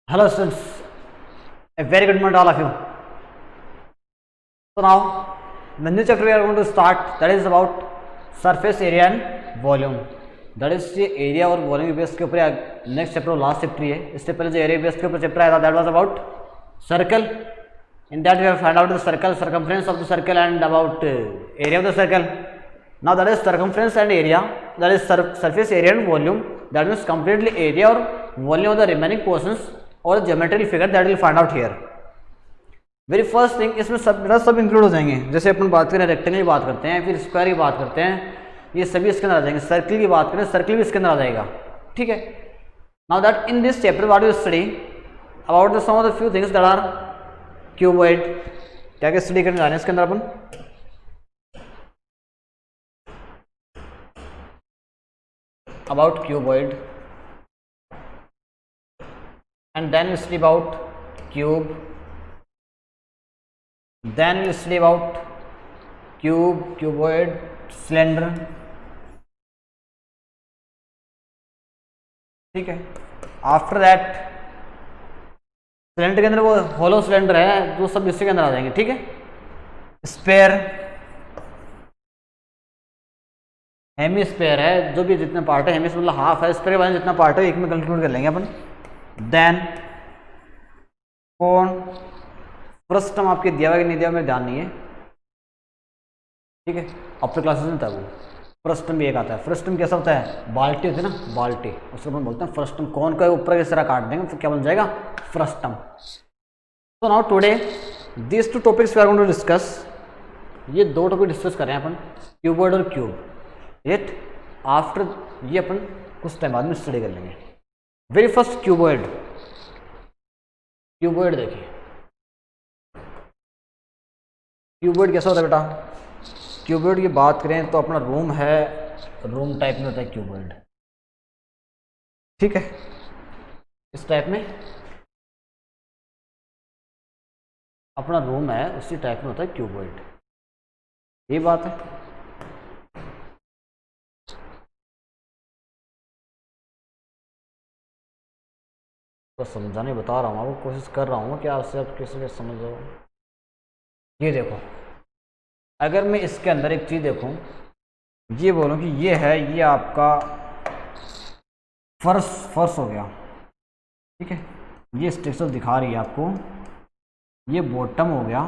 Hello students, a very good morning to all of you. So now the new chapter we are going to start, that is about surface area and volume. That is ये area और volume base के ऊपर next chapter और last chapter है. इससे पहले जो area base के ऊपर चैप्टर आया था that was about circle. In that we have find out the circle, circumference of the circle and about area of the circle. Now that is circumference and area, that is surface area and volume. That means completely area और volume of the remaining portions और geometrical figure that will find out here. Very first thing, इसमें सब include हो जाएंगे. जैसे अपन बात करें rectangle की बात करते हैं, फिर स्क्वायर की बात करते हैं, ये सभी इसके अंदर आ जाएंगे. सर्कल की बात करें, सर्कल भी इसके अंदर आ जाएगा. ठीक है. Now that in this chapter what you study about the sum of the few things that are cuboid. क्या क्या स्टडी करने जा रहे हैं इसके अंदर अपन? About cuboid and then we study about cube, then we study about cube, cuboid, cylinder. ठीक है. आफ्टर दैट सिलेंडर के अंदर वो होलो सिलेंडर है, जो सब इसके अंदर आ जाएंगे. ठीक है. स्पेयर, हेमिस्फेयर है, जो भी जितने पार्ट है, हेमिस्फेयर मतलब हाफ है, स्पेयर के बारे में जितना पार्ट है एक में कंक्लूड कर लेंगे अपन. देन कोण, फ्रस्टम आपके दिया हुआ कि नहीं दिया मेरे ध्यान नहीं है. ठीक है. अपने क्लासेस में था वो फ्रस्टम भी एक आता है. फ्रस्टम कैसा होता है? बाल्टी होती है ना, बाल्टी, उसको अपन बोलते हैं फ्रस्टम. कौन का ऊपर इस तरह काट देंगे तो क्या बन जाएगा? Frustum. So now today this two topics we are going to discuss. ये दो टॉपिक डिस्कस कर रहे हैं अपन, क्यूबॉइड और क्यूब. इट आफ्टर ये अपन कुछ टाइम बाद में स्टडी कर लेंगे. Very first cuboid. क्यूबॉइड देखिए, क्यूबॉइड कैसा होता है बेटा? क्यूबॉइड की बात करें तो अपना रूम है, रूम टाइप में होता है क्यूबॉइड. ठीक है. इस टाइप में अपना रूम है, उसी टाइप में होता है क्यूबॉइड. ये बात है. तो समझाने बता रहा हूँ आपको, कोशिश कर रहा हूँ कि आपसे आप किसी भी समझ जाओ. ये देखो, अगर मैं इसके अंदर एक चीज़ देखूँ, ये बोलूँ कि ये है, ये आपका फर्श हो गया. ठीक है. ये स्ट्रक्चर दिखा रही है आपको, ये बॉटम हो गया.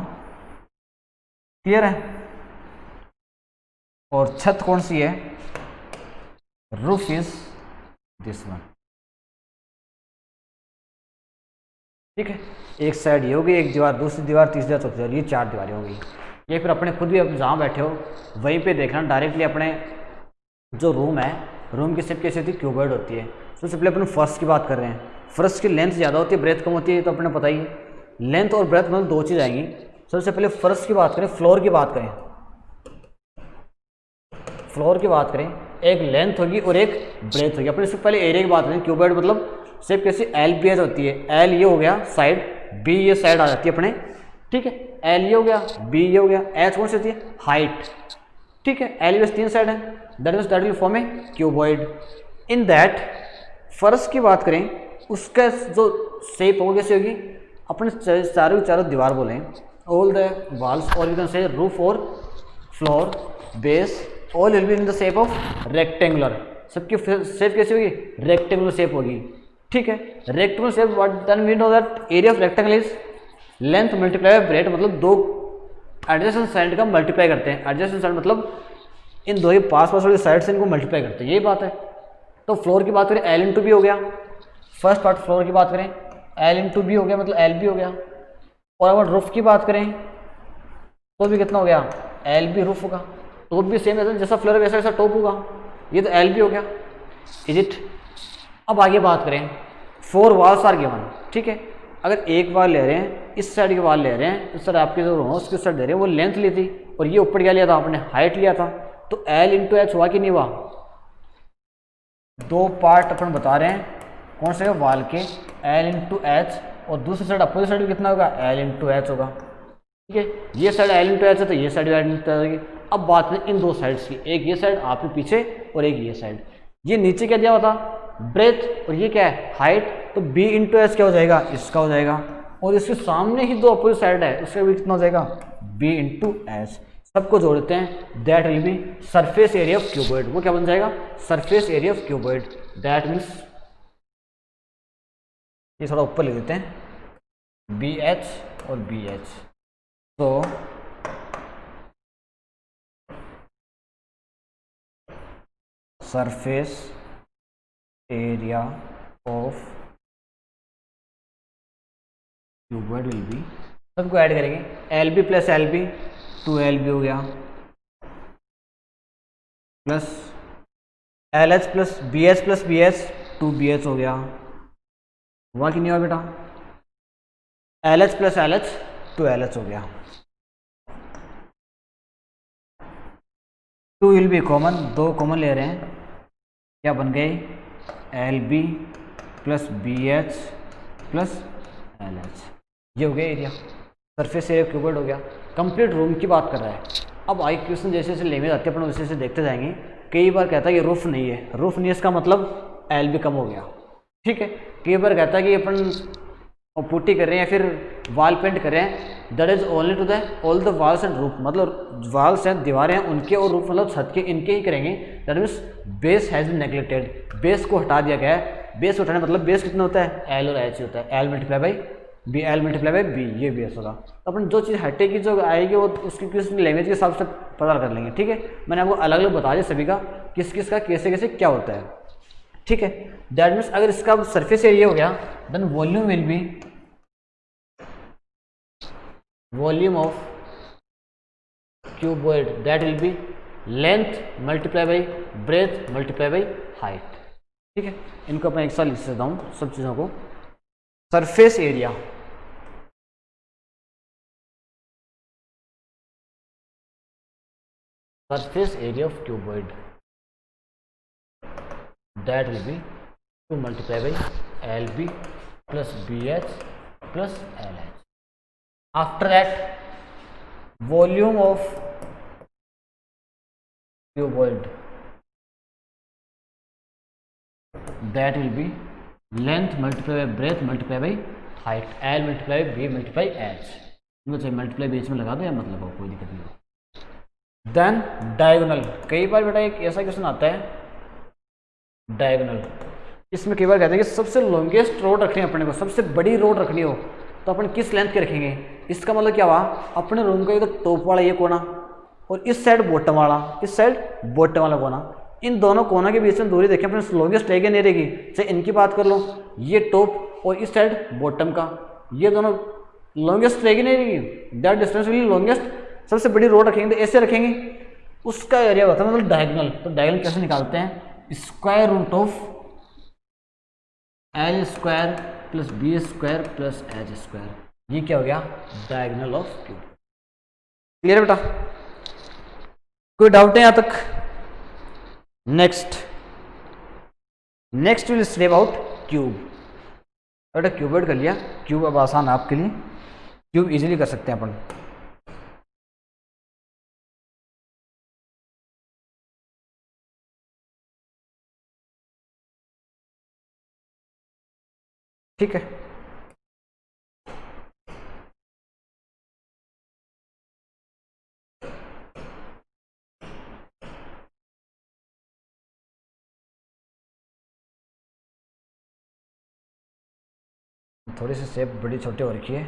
क्लियर है. और छत कौन सी है? Roof is this one. ठीक है. एक साइड ये होगी, एक दीवार, दूसरी दीवार, तीसरी दीवार, चौथी दीवार, ये 4 दीवारें होंगी. ये फिर अपने खुद भी जहाँ बैठे हो वहीं पे देखना डायरेक्टली. अपने जो रूम है, रूम की शेप कैसी होती है? क्यूबॉइड होती है. सबसे पहले अपन फर्श की बात कर रहे हैं. फर्श की लेंथ ज़्यादा होती है, ब्रेथ कम होती है, तो अपने पता ही है. लेंथ और ब्रेथ मतलब दो चीज़ आएंगी. सबसे पहले फर्श की बात करें, फ्लोर की बात करें. फ्लोर की बात करें, एक लेंथ होगी और एक ब्रेथ होगी. अपने इससे पहले एरिया की बात करें. क्यूबॉइड मतलब शेप कैसी? एल पी एच होती है. एल ये हो गया साइड, बी ये साइड आ जाती है अपने. ठीक है. एल ये हो गया, बी ये हो गया, एच कौन सी होती है? हाइट. ठीक है. एल बी 3 साइड है, that will form A cuboid. In that फर्श की बात करें, उसका जो शेप होगी कैसी होगी? अपने चारों दीवार बोलें, ऑल द वॉल्स और यू कैन से रूफ और floor, base, all will be in the shape of rectangular. सबकी शेप कैसी होगी? रेक्टेंगुलर शेप होगी. ठीक है. Rectangular shape, what then we know that area of rectangle is length multiply by breadth. मतलब दो adjacent side का मल्टीप्लाई करते हैं. एडजेसेंट साइड मतलब इन दो ही पास वाली साइड से इनको मल्टीप्लाई करते हैं. यही बात है. तो फ्लोर की बात करें, एल इंटू बी हो गया. फर्स्ट पार्ट फ्लोर की बात करें, एल इंटू बी हो गया, मतलब एल बी हो गया. और अगर रूफ की बात करें तो भी कितना हो गया? एल बी रूफ होगा. टॉप भी सेम है, जैसा फ्लोर वैसा वैसा टॉप होगा. ये तो एल बी हो गया. Is it? अब आगे बात करें, 4 वॉल्स आर गिवन. ठीक है. अगर एक वाल ले रहे हैं, इस साइड की वाल ले रहे हैं, इस साइड आपकी जो हो उसकी साइड दे रहे हैं, वो लेंथ ली थी और ये ऊपर क्या लिया था आपने? हाइट लिया था. तो एल इंटू एच हुआ कि नहीं हुआ? दो पार्ट अपन बता रहे हैं कौन से वाल के, एल इंटू एच, और दूसरी साइड अपोजिट साइड कितना होगा? एल इंटू एच होगा. ठीक है. ये साइड एल इंटू एच है तो ये साइड एल इंटू एच होगी. अब बात करें इन दो साइड्स की, एक ये साइड आपके पीछे और एक ये साइड. ये नीचे क्या दिया हुआ था? ब्रेथ, और ये क्या है? हाइट. तो b इंटू एच क्या हो जाएगा, इसका हो जाएगा, और इसके सामने ही दो अपोजिट साइड है, उसका भी कितना हो जाएगा, b इंटू एच। सबको जोड़ते हैं, that will be surface area of cuboid. वो क्या बन जाएगा, surface area of cuboid. That means ये थोड़ा ऊपर ले देते हैं, बी एच और बी एच। तो surface area of cuboid will be, सबको ऐड करेंगे, L B plus L B, 2LB हो गया, plus L H plus B H 2BH हो गया। हुआ कि नहीं हुआ बेटा, L H plus L H 2LH हो गया। 2 विल बी कॉमन, 2 कॉमन ले रहे हैं, क्या बन गए, LB plus BH plus LH। ये हो गया एरिया, सरफेस एरिया क्यूबॉइड हो गया। कंप्लीट रूम की बात कर रहा है। अब आई क्वेश्चन जैसे जैसे लेंगे आते हैं अपन वैसे वैसे देखते जाएंगे। कई बार कहता है कि रूफ नहीं है, रूफ नहीं है इसका मतलब एल भी कम हो गया, ठीक है। कई बार कहता है कि अपन पुट्टी कर रहे हैं या फिर वाल पेंट कर रहे हैं, that is only to the all the walls and roof, मतलब वॉल्स हैं दीवारें हैं उनके, और रूफ मतलब छत के, इनके ही करेंगे। That means base has been neglected, base को हटा दिया गया है। बेस उठाने मतलब बेस कितना होता है, एल और एच होता है, L multiply by B, L multiply by B, ये बेस होगा। तो अपन जो चीज़ हटेगी जो आएगी वो उसकी किस लैंग्वेज के हिसाब से पता कर लेंगे, ठीक है। मैंने आपको अलग अलग बता दिया सभी का, किस किस का कैसे कैसे क्या होता है, ठीक है। दैट मीन्स अगर इसका सरफेस एरिया हो गया, then volume will be volume of cuboid, that will be length multiply by breadth multiply by height, ठीक है। इनको मैं एक साथ लिख देता हूँ सब चीज़ों को। Surface area, surface area of cuboid, that will be 2 multiplied by LB plus BH plus LH. After that, volume of cuboid, that will be length multiplied by breadth multiplied by height, L multiplied by B multiplied by H। मुझे multiply बीच में लगा दो या मतलब हो, कोई दिक्कत नहीं हो। देन डायगोनल, कई बार बेटा एक ऐसा क्वेश्चन आता है डायगोनल, इसमें कई बार कहते हैं कि सबसे लॉन्गेस्ट रोड रखनी है अपने को, सबसे बड़ी रोड रखनी हो तो अपन किस लेंथ के रखेंगे। इसका मतलब क्या हुआ, अपने रूम का ये तो टॉप वाला ये कोना और इस साइड बॉटम वाला, इस साइड बॉटम वाला कोना, इन दोनों कोना के बीच में दूरी देखें अपने लॉन्गेस्ट रहेगी नहीं रहेगी। चाहे इनकी बात कर लो, ये टॉप और इस साइड बॉटम का, ये दोनों लॉन्गेस्ट रहेगी नहीं रहेगी, दैट डिस्टेंस विल लॉन्गेस्ट। सबसे बड़ी रोड रखेंगे तो ऐसे रखेंगे, उसका एरिया होता है मतलब डायगोनल। तो डायगोनल कैसे निकालते हैं, square root of L square plus B square plus H square, ये क्या हो गया, डायगोनल ऑफ क्यूब। क्लियर बेटा, कोई डाउट है यहां तक। Next will stay about cube. बेटा क्यूबॉइड कर लिया, क्यूब अब आसान है आपके लिए, क्यूब इजीली कर सकते हैं अपन। ठीक है, थोड़ी सी शेप बड़ी छोटी हो रखी है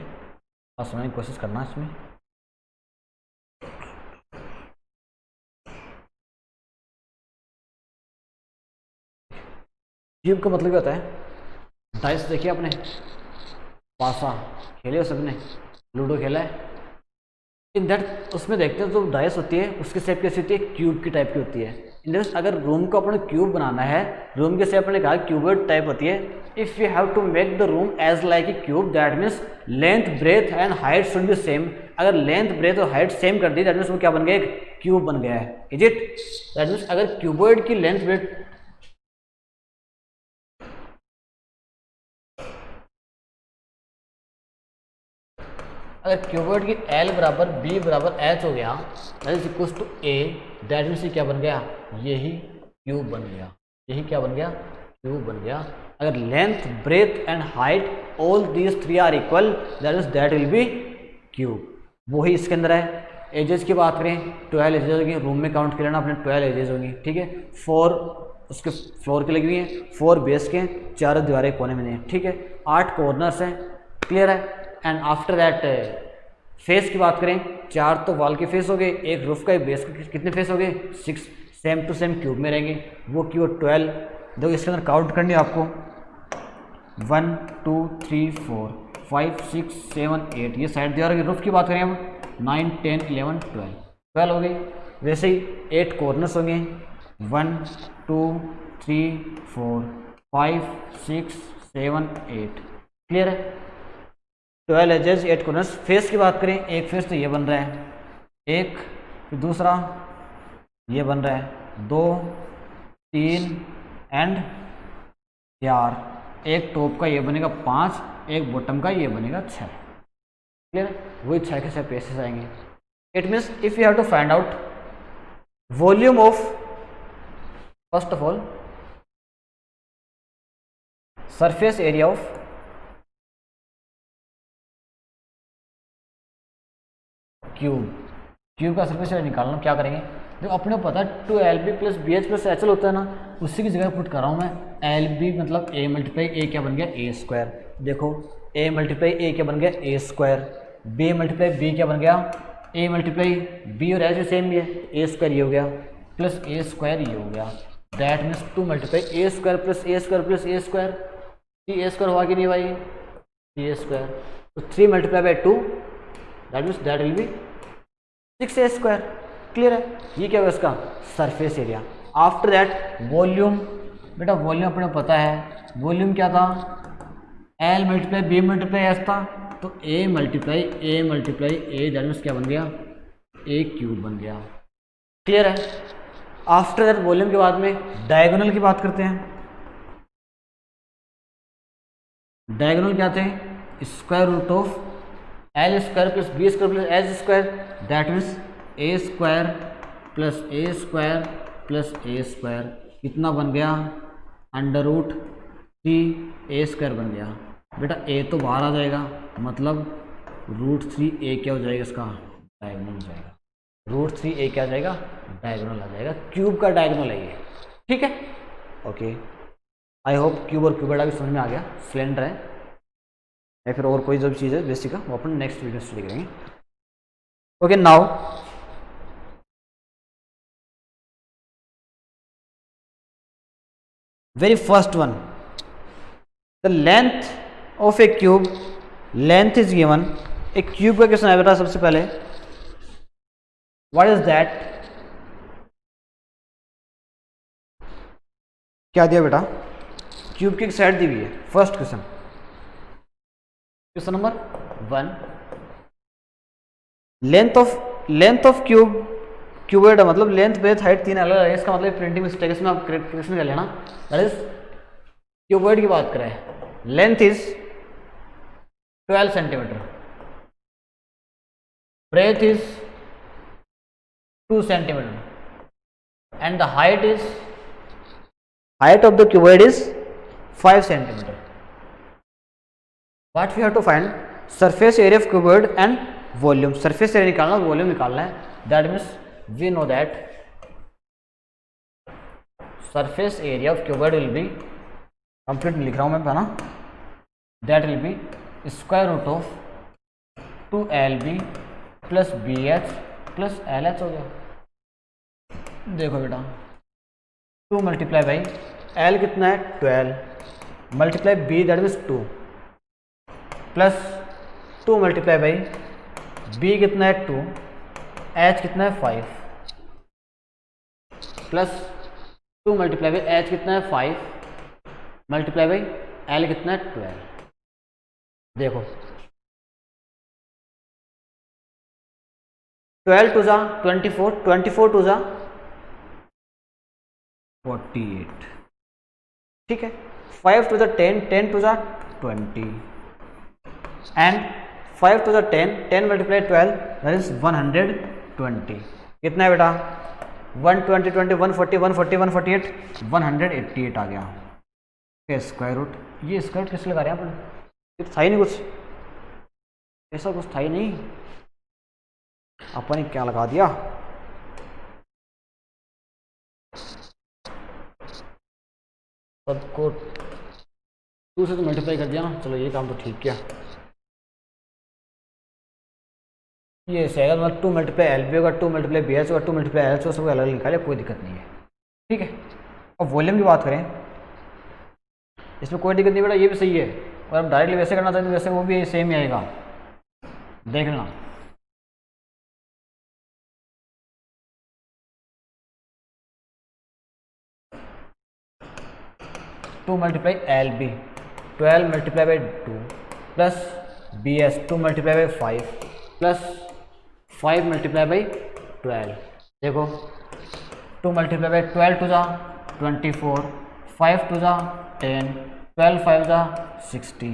और समझने की कोशिश करना इसमें। क्यूब का मतलब क्या होता है, डाइस देखिए आपने, पासा खेले हो सबने, लूडो खेला है, इन दैट उसमें देखते हैं जो डाइस होती है उसकी शेप कैसी होती है, क्यूब की टाइप की होती है। इन दैट अगर रूम को अपने क्यूब बनाना है, रूम की शेप अपने कहा क्यूबॉइड टाइप होती है। If you have to make the room edge like a cube, that means length breadth and height should be same. अगर लेंथ ब्रेथ और हाइट सेम कर दी, दैट मीन्स वो क्या बन गया, एक क्यूब बन गया है। इज इट, दैट मीन्स अगर क्यूबॉइड की लेंथ ब्रेथ अगर क्यूबॉइड की L बराबर B बराबर H हो गया, that is equal to A, that means क्या बन गया, यही क्यूब बन गया, यही क्या बन गया, क्यूब बन गया। अगर length, breadth and height all these three are equal, that will be cube. वही इसके अंदर है। एजेस की बात करें, 12 एजेस होगी। रूम में काउंट कर लेना अपने, 12 एजेस होंगी, ठीक है। 4 उसके फ्लोर की लगी हुई हैं, 4 बेस के, 4 दीवारें कोने में हैं, ठीक है। 8 कॉर्नर्स हैं, क्लियर है। एंड आफ्टर दैट फेस की बात करें, 4 तो वॉल के फेस हो गए, एक रूफ का, एक बेस के, कितने फेस हो गए? 6। सेम टू सेम क्यूब में रहेंगे, वो क्यूब 12। देखो इसके अंदर काउंट करनी है आपको, 1 2 3 4 5 6 7 8, ये साइड दीवार की। रूफ की बात करें हम, 9 10 11 12 हो गई। वैसे ही 8 कॉर्नर्स होंगे, 1 2 3 4 5 6 7 8, क्लियर है। 12 एजेस, 8 कॉर्नर्स। फेस की बात करें, एक फेस तो ये बन रहा है, एक, फिर दूसरा ये बन रहा है, 2 3 एंड 4। एक टॉप का ये बनेगा 5, एक बॉटम का ये बनेगा 6, क्लियर। वही 6 के 6 फेसेस आएंगे। It means if you have to find out volume of, first of all surface area of cube का सरफेस एरिया निकालना, क्या करेंगे? देखो अपने को पता है 2LB plus BH plus HL होता है ना, उसी की जगह पुट कर रहा हूँ मैं। LB मतलब A मल्टीप्लाई A क्या बन गया? A square. देखो A मल्टीप्लाई A क्या बन गया? A square. B multiply B क्या बन गया? A मल्टीप्लाई B और H सेम ही है, A स्क्वायर ये हो गया, प्लस A स्क्वायर ये हो गया। That means 2 multiply A square plus A square plus A square. A square हुआ कि नहीं भाई? A square. तो 3 multiply by 2, that means that will B 6A square, clear है। ये क्या होगा इसका? Surface area. After that volume, बेटा वॉल्यूम अपने पता है, वॉल्यूम क्या था? L multiply B multiply S था, तो A multiply A, that means क्या बन गया? A क्यूब बन गया, क्लियर है। आफ्टर दैट वॉल्यूम के बाद में डायगोनल की बात करते हैं। डायगोनल क्या थे? Square root of L square plus B square plus H square, that means A square plus A square plus A square, कितना बन गया? अंडर रूट 3A स्क्वायर बन गया। बेटा A तो बाहर आ जाएगा, मतलब रूट 3A क्या हो जाएगा? इसका डायगोनल हो जाएगा। रूट 3A क्या आ जाएगा? डायगोनल आ जाएगा। क्यूब का डायगोनल है ये, ठीक है। ओके, आई होप क्यूब और क्यूबेड भी समझ में आ गया। सिलेंडर है या फिर और कोई जो भी चीज़ है बेसिक है, वो अपन नेक्स्ट वीडियो स्टडी करेंगे। Okay, now very first one, the length of A cube, length is given. एक क्यूब का क्वेश्चन है बेटा। सबसे पहले व्हाट इज दैट, क्या दिया बेटा? क्यूब की एक साइड दी हुई है। First question, question number 1, length of cubed, मतलब लेंथ ब्रेथ हाइट 3 अलग है। इसका मतलब प्रिंटिंग मिस्टेक, इसमें आप करेक्शन कर लेना। दैट इज क्यूबेड की बात करें, length is 12 centimetre, breadth is 2 centimetre and the height of the cuboid is 5 centimeter. What we have to find? Surface area of cuboid and volume. Surface area निकालना, volume निकालना है। That means we know that surface area of cuboid will be, complete लिख रहा हूँ मैं, है ना? That will be square root of 2LB plus BH plus LH हो गया। देखो बेटा 2 मल्टीप्लाई बाई L कितना है? 12 multiply B, that means 2, plus 2 multiply by B कितना है? 2, H कितना है? 5, प्लस 2 मल्टीप्लाई बाई H कितना है? 5 मल्टीप्लाई बाई L कितना है? 12। देखो 12 टू जा 24, 24 टू जा 48, ठीक है। 5 to the 10, 10 to the 20 and 5 to the 10, 10 multiply 12, that is 120। कितना है बेटा? 120 20 140 140 148 188 आ गया। के स्क्वायर रूट, ये स्क्वायर रूट किस लगा रहे हैं अपन, ये तो था ही नहीं कुछ, ऐसा कुछ था ही नहीं, अपन ने क्या लगा दिया, सबको 2 से तो मल्टीप्लाई कर दिया ना, चलो ये काम तो ठीक किया। ये ऐसे आएगा मतलब 2 मल्टीप्लाई एल बी होगा, 2 मल्टीप्लाई बी एच होगा, 2 मल्टीप्लाई एल सब अलग अलग निकाले, कोई दिक्कत नहीं है, ठीक है। अब वॉल्यूम की बात करें, इसमें कोई दिक्कत नहीं बेटा, ये भी सही है, और अब डायरेक्टली वैसे करना चाहते हैं वैसे वो भी सेम ही आएगा, देख लेना। Two multiply L B 12 multiply by 2 plus B S 2 multiply by 5 plus 5 multiply by 12, देखो 2 मल्टीप्लाई बाई 12 टू जा 24, 5 टू जा 10, 12 5 जा 60,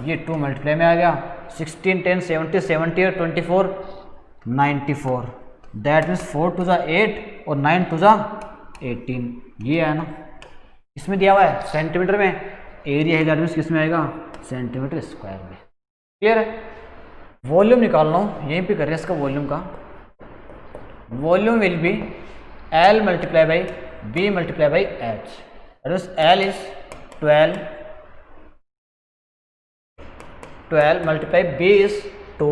ये 2 मल्टीप्लाई में आ गया, 16 10 70 70 और 24 94, दैट मीन्स 4 टू जा 8 और 9 टू जा 18, ये है ना, इसमें दिया हुआ है सेंटीमीटर में, एरिया है दैट मीन्स किस में आएगा, सेंटीमीटर स्क्वायर में, क्लियर है। वॉल्यूम निकालना हो यहीं पे कर रहे हैं इसका वॉल्यूम का, volume will be L multiply by B multiply by H, that means L is 12 multiply B is 2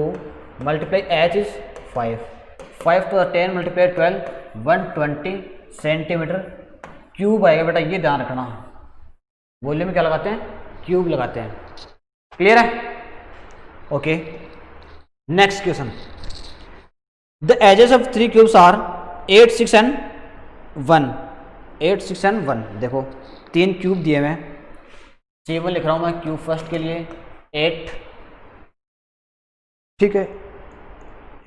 multiply H is 5 to the 10 multiply 12 120 centimetre cube आएगा बेटा, ये ध्यान रखना, वॉल्यूम में क्या लगाते हैं, क्यूब लगाते हैं, क्लियर है, okay. Next question, the edges of 3 cubes are 8 6 and 1, 8 6 and 1, देखो 3 क्यूब दिए हुए हैं, C1 लिख रहा हूं मैं क्यूब फर्स्ट के लिए 8, ठीक है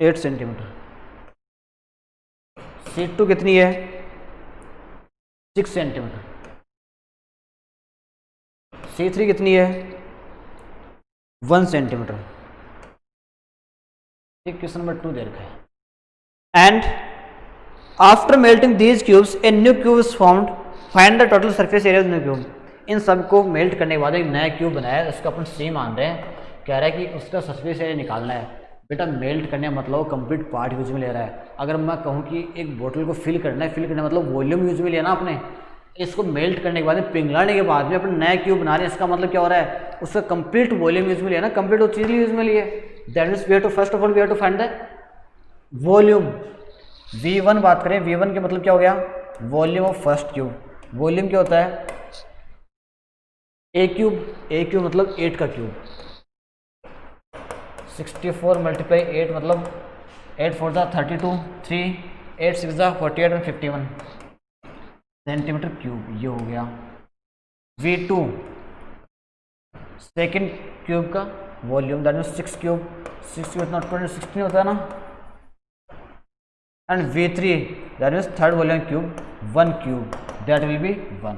8 सेंटीमीटर, C2 कितनी है 6 सेंटीमीटर, C3 कितनी है 1 सेंटीमीटर, एक क्वेश्चन नंबर 2 दे रखा है। And after melting these cubes a new cube is formed, find the total surface area of new cube, इन सबको मेल्ट करने के बाद एक नया क्यूब बनाया है, उसका अपन सी मान रहे हैं, कह रहा है कि उसका सरफेस एरिया निकालना है, बेटा मेल्ट करने का मतलब कंप्लीट पार्ट यूज में ले रहा है, अगर मैं कहूँ कि एक बोतल को फिल करना है, फिल करना मतलब वॉल्यूम यूज में लेना अपने, इसको मेल्ट करने के बाद में पिघलाने के बाद में अपन नया क्यूब बना रहे हैं, इसका मतलब क्या हो रहा है, उसका कंप्लीट वॉल्यूम यूज में लिया ना, कंप्लीट वो चीज यूज में लिए, that means we have to first of all we have to find the volume. V1 बात करें, V1 के मतलब क्या हो गया, volume of first cube, volume क्या होता है ए क्यूब मतलब 8 का क्यूब, 64 मल्टीप्लाई 8 मतलब 8 4 जा 32, 3 8 6 जा 48 और 51 सेंटीमीटर क्यूब, ये हो गया। V2 सेकेंड क्यूब का volume that means 6 cube, 6 cube इतना 16 होता है ना, and V3 that means third volume cube 1 cube, that will B 1,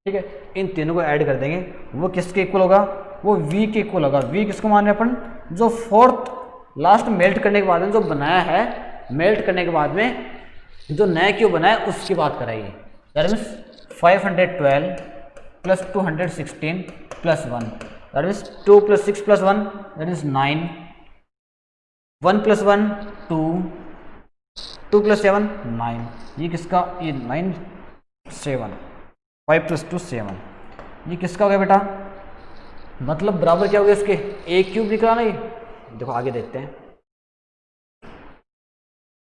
ठीक है। इन तीनों को ऐड कर देंगे, वो किसके इक्वल होगा, वो V के इक्वल होगा। V किसको मान रहे हैं अपन, जो फोर्थ लास्ट मेल्ट करने के बाद में जो बनाया है, मेल्ट करने के बाद में जो नया क्यूब बनाया है उसकी बात कराइए, that means 512 plus 216 plus 1, that means 2 plus 6 plus 1 that is 9, 1 plus 1 2, 2 plus 7 9, ये किसका, ये 9 7, 5 प्लस 2 7, ये किसका हो गया बेटा, मतलब बराबर क्या हो गया इसके, ए क्यूब निकला ना, ये देखो आगे देखते हैं,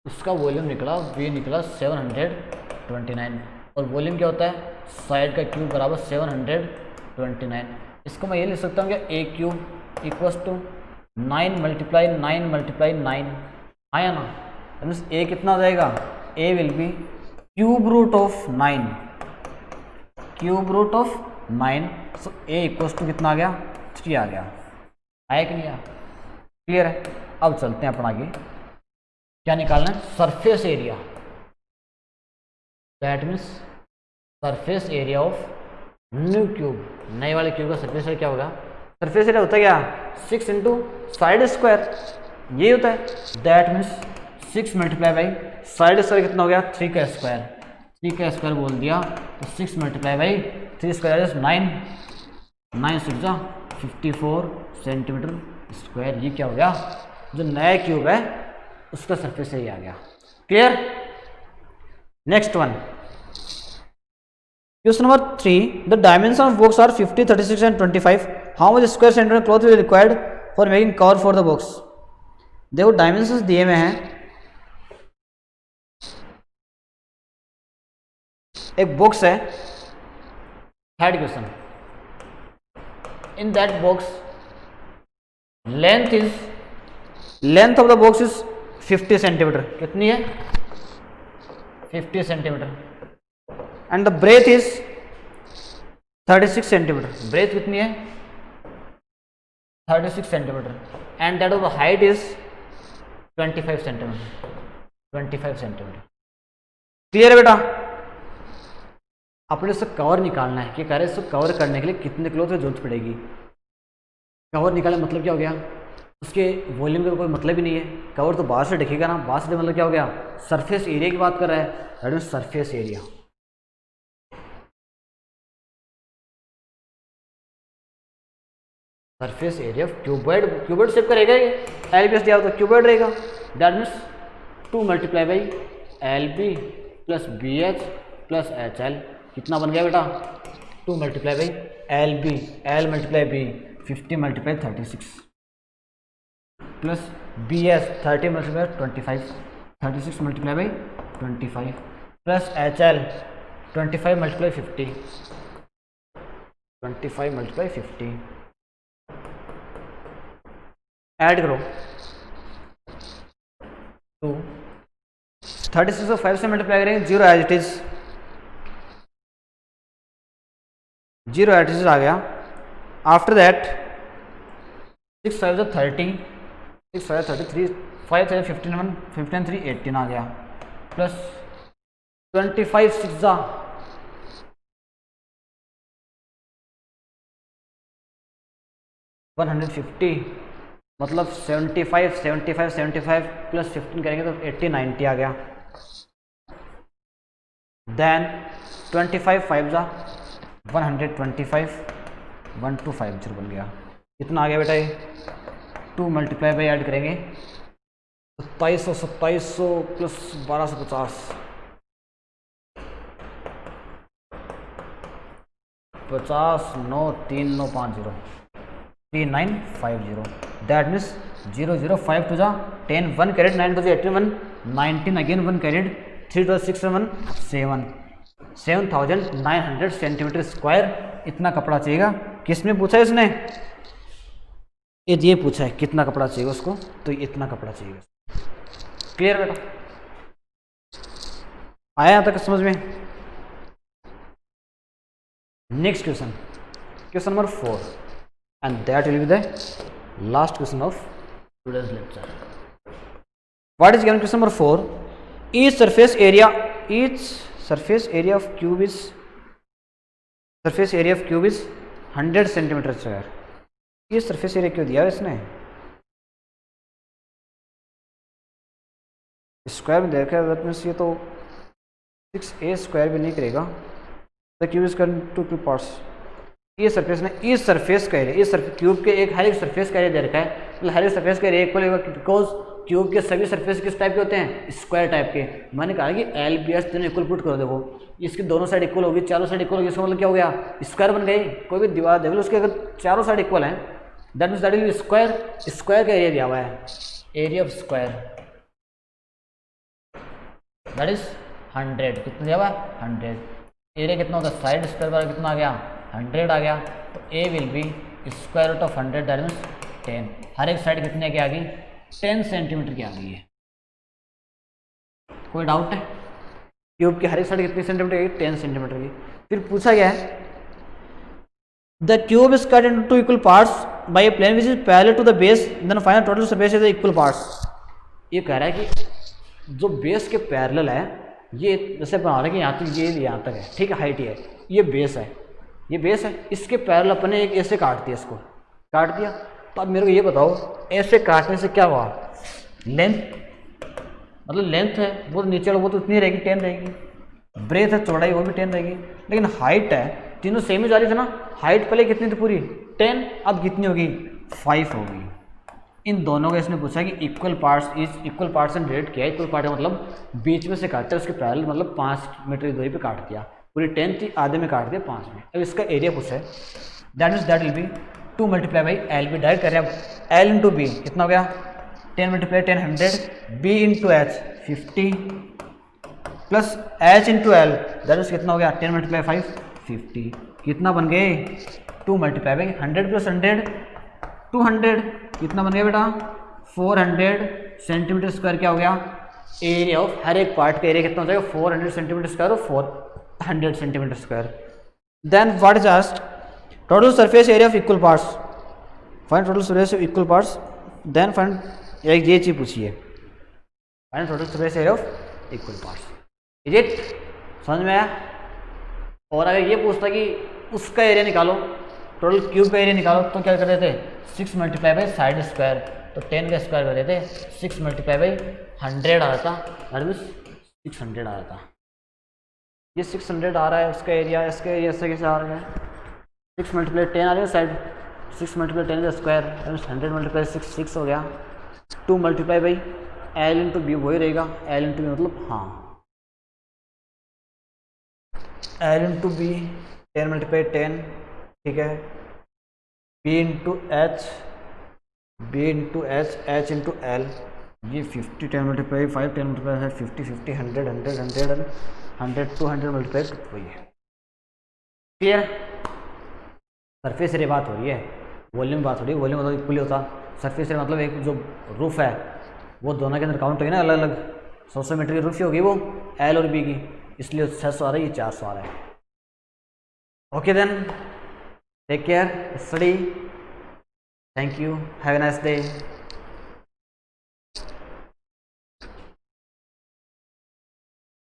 उसका वॉल्यूम निकला, वी निकला 729, और वॉल्यूम क्या होता है, साइड का क्यूब बराबर 729, इसको मैं ये लिख सकता हूँ क्या, A cube equals to 9 multiply 9 आया ना, मीन्स ए कितना हो जाएगा, A will be cube root of 9, so A equals to कितना आ गया, 3 आ गया, आया कि नहीं आया, क्लियर है। अब चलते हैं अपन आगे, क्या निकालना है, surface area, that means surface area of new cube, नए वाले क्यूब का सरफेस एरिया क्या होगा, सरफेस एरिया होता है क्या 6 इंटू साइड स्क्वायर, ये होता है, that means 6 multiply by side square कितना हो गया 3 का स्क्वायर, 3 का स्क्वायर बोल दिया तो 6 multiply by 3 square is 9, 9 6 54 centimetre square. ये क्या हो गया, जो नया क्यूब है उसका सरफेस एरिया आ गया। Clear. Next one, question number 3, the dimension of box are 50, 36 and 25। How much square centimetre cloth will required for making cover for the box. देखो डायमेंशंस दिए हुए हैं, एक बॉक्स है, third question, in that box length of the box is 50 centimetre. कितनी है, 50 centimetre. And the breadth is 36 centimetre. Breadth कितनी है, 36 centimetre. And that of the height is 25 centimetre. 25 centimetre. Clear है बेटा। अपने उससे कवर निकालना है कि कह रहे इसको कवर करने के लिए कितने क्लॉथ की जरूरत पड़ेगी। कवर निकालने मतलब क्या हो गया, उसके वॉल्यूम का कोई मतलब ही नहीं है। कवर तो बाहर से दिखेगा ना, बाहर से मतलब क्या हो गया, सरफेस एरिया की बात कर रहा है, that means surface area. Surface area of cuboid, cuboid shape का रहेगा ये, एलबीएस दिया हो तो क्यूबॉइड रहेगा। That means 2 multiply by LB plus B H plus H L. कितना बन गया बेटा, 2 multiply by L B, L multiply B 50 multiply 36 plus B S 30 multiply 25, 36 multiply by 25 plus H L 25 multiply 50, 25 multiply 50। Add करो, 2 36 को 5 से multiply करेंगे, 0 as it is, 0 as it is आ गया। आफ्टर दैट 6 5 30, 6 5 33, 5 5 15 15 3 18 आ गया, प्लस 25 6 150, मतलब 75 75 75 प्लस 15 करेंगे तो 80 90 आ गया। देन 25 5 125, 1250 बन गया। कितना आ गया बेटा ये, 2 मल्टीप्लाई बाई ऐड करेंगे 2700 प्लस 1250, 50 9 3 9 5 0 3950। That means 0 0 5 to 10, 1 carried, 9 to 18 1 19 again 1 carried, 3 to 6 1 7, 7900 centimetre square इतना कपड़ा चाहिएगा। किसने पूछा है इसने, ये पूछा है कितना कपड़ा चाहिए उसको, तो इतना कपड़ा चाहिए। क्लियर बेटा, आया यहाँ तक समझ में। Next question, question number 4, and that will be the last question of today's lecture. What is given question number 4? Each surface area of cube is 100 centimetre square. ये सरफेस एरिया क्यों दिया है इसने, स्क्वायर में देखा ये तो 6a स्क्वायर भी नहीं करेगा। The cube is cut to 2 parts. ये सरफेस ने इस सरफेस का एरिया, इस क्यूब के एक हर एक सरफेस का एरिया दे रखा है, मतलब हर एक सरफेस का एरिया इक्वल होगा, बिकॉज क्यूब के सभी सरफेस किस टाइप के होते हैं, स्क्वायर टाइप के। मैंने कहा कि एल बी एस दोनों इक्वल पुट करो, देखो इसकी दोनों साइड इक्वल होगी, चारों साइड इक्वल होगी, इसका मतलब क्या हो गया, स्क्वायर बन गई। कोई भी दीवार देख लो उसके अगर चारों साइड इक्वल हैं, that means that will be square. Square का एरिया दिया हुआ है, area of square that is 100। कितना दिया हुआ है, 100। एरिया कितना होता है, साइड स्क्वायर वाला कितना आ गया, 100 आ गया। तो A will be square root of 100 that means 10। हर एक साइड कितने की आ गई, 10 सेंटीमीटर की आ गई है। कोई डाउट है, क्यूब की हर एक साइड कितनी सेंटीमीटर की, 10 सेंटीमीटर की। फिर पूछा गया है the cube is cut into 2 equal parts by a plane which is parallel to the base, then find total surface is equal parts. ये कह रहा है कि जो बेस के पैरेलल है, ये जैसे बना रहा है कि यहाँ तक, ये यहाँ तक है, ठीक है, हाइट ये बेस है, ये बेस है, इसके पैरेलल अपने एक ऐसे काट दिया, इसको काट दिया। तो अब मेरे को ये बताओ, ऐसे काटने से क्या हुआ, लेंथ, मतलब लेंथ है वो तो नीचे वो तो उतनी रहेगी, 10 रहेगी। ब्रेथ है, चौड़ाई वो भी 10 रहेगी, लेकिन हाइट है तीनों सेम ही जा रही थी ना। हाइट पहले कितनी थी पूरी 10, अब कितनी होगी 5 होगी। इन दोनों का इसने पूछा कि इक्वल पार्ट्स एंड डिवाइड किया। इक्वल पार्ट मतलब बीच में से काटते उसके पैरेलल, मतलब 5 मीटर की दूरी पे काट दिया। पूरी 10 थी, आधे में काट दिया 5 में। अब इसका एरिया पूछा है, that means that will be 2 multiply by L B. Direct कर रहे हैं अब एल इंटू बी कितना हो गया 10 multiply 10 100, B into H 50 plus H into L that means कितना हो गया 10 मल्टीप्लाई 5 50। कितना बन गए 2 मल्टीप्लाई बाई 100 प्लस 100 200। कितना बन गया बेटा 400 सेंटीमीटर स्क्वायर। क्या हो गया एरिया ऑफ हर एक पार्ट का एरिया कितना हो जाएगा 400 सेंटीमीटर स्क्वायर और 400 centimetre square. Then what is asked total surface area of equal parts, find total surface of equal parts. Then find एक ये चीज पूछी है, find total surface area of equal parts. Is it समझ में आया। और अगर ये पूछता कि उसका एरिया निकालो, टोटल क्यूब का एरिया निकालो, तो क्या कर देते 6 मल्टीप्लाई बाई साइड स्क्वायर, तो 10 का स्क्वायर कर देते 6 मल्टीप्लाई बाई 100 आ जाता, दैट मीन्स 600 आ जाता। ये 600 आ रहा है उसका एरिया, इसका एरिया ऐसे कैसे आ रहा है 6 मल्टीप्लाई 10 आ रही है साइड, 6 मल्टीप्लाई 10 का स्क्वायर 100 मल्टीप्लाई 6 हो गया। 2 multiply by L into B वही रहेगा, एल इंटू बी मतलब हाँ एल इंटू बी 10 मल्टीप्लाई 10 ठीक है, B into H H into L ये 50 10 मल्टीप्लाई 5 10 मल्टीप्लाई 50 50 100 100 100 100 200 मल्टीप्लाई वही है। क्लियर। सरफेस एरिया बात हो रही है, वॉल्यूम बात हो रही है। वॉल्यूम मतलब इक्वली होता, सरफेस एरिया मतलब एक जो रूफ है वो दोनों के अंदर काउंट होगी ना, अलग अलग 100 मीटर की रूफ ही होगी वो एल और बी की, इसलिए 600 आ रहा है, ये 400 आ रहा है। Okay then take care study, thank you, have a nice day.